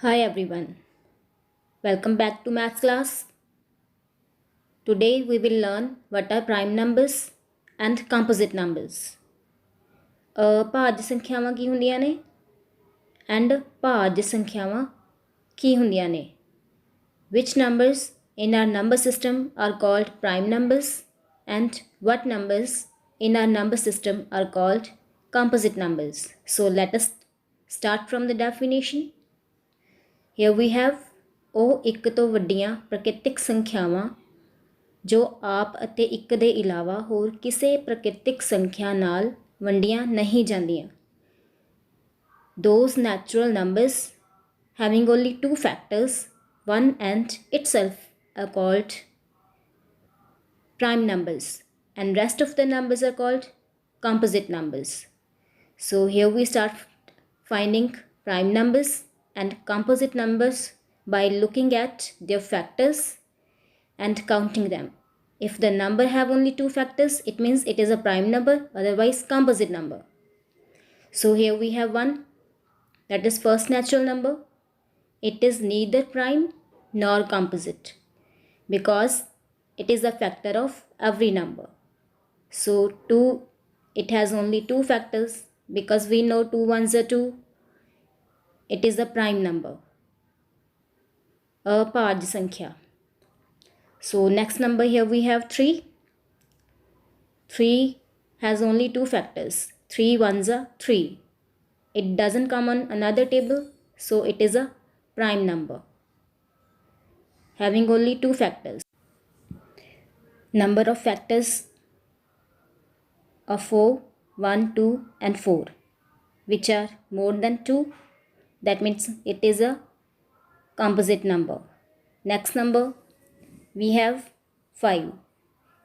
Hi everyone, welcome back to maths class. Today we will learn what are prime numbers and composite numbers. ਭਾਜ ਸੰਖਿਆਵਾਂ ਕੀ ਹੁੰਦੀਆਂ ਨੇ and ਭਾਜ ਸੰਖਿਆਵਾਂ ਕੀ ਹੁੰਦੀਆਂ ਨੇ? Which numbers in our number system are called prime numbers and what numbers in our number system are called composite numbers? So let us start from the definition. Here we have ਉਹ ਇੱਕ ਤੋਂ ਵੱਡੀਆਂ ਪ੍ਰਕਿਰਤਿਕ ਸੰਖਿਆਵਾਂ ਜੋ ਆਪ ਅਤੇ ਇੱਕ ਦੇ ਇਲਾਵਾ ਹੋਰ ਕਿਸੇ ਪ੍ਰਕਿਰਤਿਕ ਸੰਖਿਆ ਨਾਲ ਵੰਡੀਆਂ ਨਹੀਂ ਜਾਂਦੀਆਂ. Those natural numbers having only two factors, one and itself, are called prime numbers and rest of the numbers are called composite numbers. So here we start finding prime numbers and composite numbers by looking at their factors and counting them. If the number have only two factors, it means it is a prime number, otherwise composite number. So here we have one, that is first natural number. It is neither prime nor composite because it is a factor of every number. So 2, it has only two factors because we know 2 ones are 2. It is a prime number. अभाज्य संख्या. So next number here we have 3. 3 has only two factors. 3 ones are 3. It doesn't come on another table, so it is a prime number having only two factors. Number of factors of 4, 1, 2 and 4 which are more than 2. That means it is a composite number. Next number we have 5.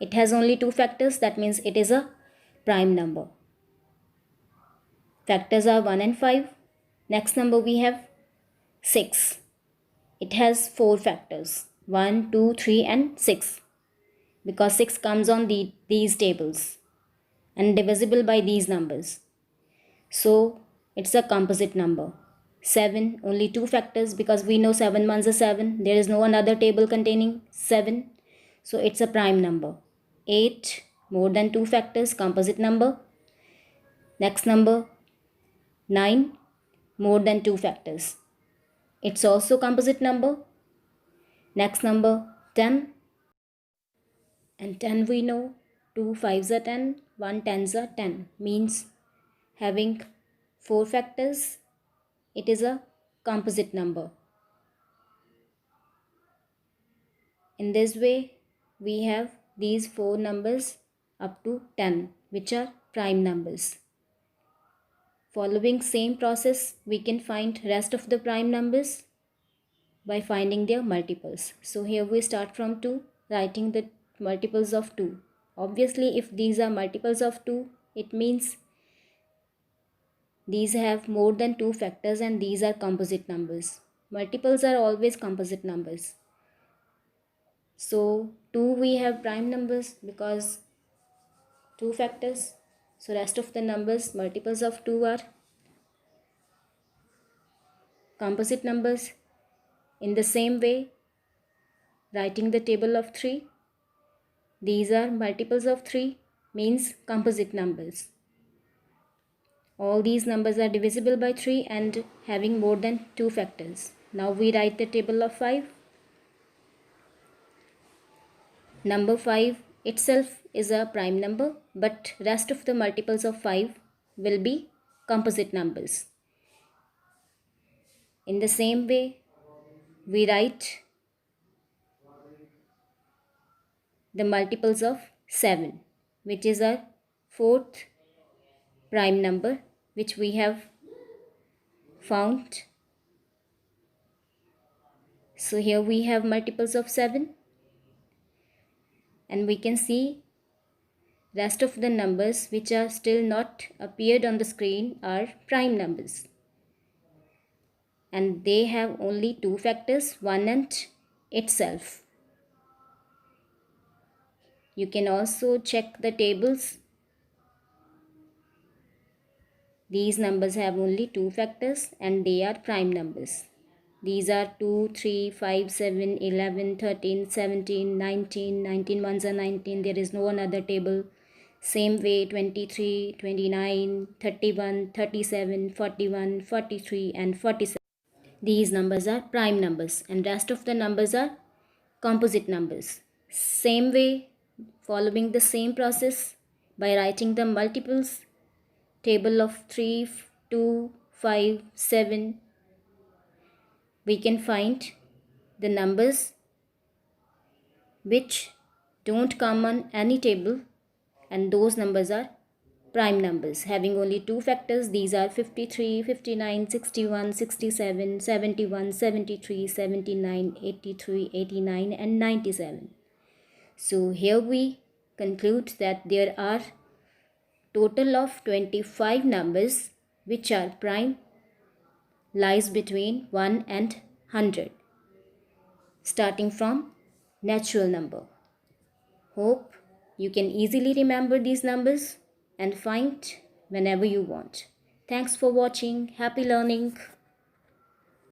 It has only two factors, that means it is a prime number. Factors are 1 and 5. Next number we have 6. It has 4 factors, 1, 2, 3 and 6 because 6 comes on these tables and divisible by these numbers. So it's a composite number. 7, only two factors because we know 7 ones are 7. There is no another table containing 7. So it's a prime number. 8, more than two factors, composite number. Next number 9, more than two factors. It's also composite number. Next number 10. And 10 we know 2 5s are 10, 1 10s are 10 means having 4 factors. It is a composite number. In this way, we have these 4 numbers up to 10 which are prime numbers. Following same process, we can find rest of the prime numbers by finding their multiples. So here we start from 2, writing the multiples of 2. Obviously, if these are multiples of 2, it means these have more than two factors and these are composite numbers. Multiples are always composite numbers. So 2 we have prime numbers because two factors. So rest of the numbers, multiples of 2 are composite numbers. In the same way, writing the table of 3, these are multiples of 3 means composite numbers. All these numbers are divisible by 3 and having more than two factors. Now we write the table of 5. Number 5 itself is a prime number, but rest of the multiples of 5 will be composite numbers. In the same way, we write the multiples of 7, which is our fourth prime number which we have found. So here we have multiples of 7 and we can see rest of the numbers which are still not appeared on the screen are prime numbers and they have only two factors, 1 and itself. You can also check the tables. These numbers have only two factors and they are prime numbers. These are 2, 3, 5, 7, 11, 13, 17, 19. 19 ones are 19. There is no another table. Same way 23, 29, 31, 37, 41, 43 and 47. These numbers are prime numbers and rest of the numbers are composite numbers. Same way, following the same process by writing the multiples, table of 3, 2, 5, 7, we can find the numbers which don't come on any table, and those numbers are prime numbers having only two factors. These are 53, 59, 61, 67, 71, 73, 79, 83, 89 and 97. So here we conclude that there are total of 25 numbers which are prime, lies between 1 and 100, starting from natural number. Hope you can easily remember these numbers and find whenever you want. Thanks for watching. Happy learning.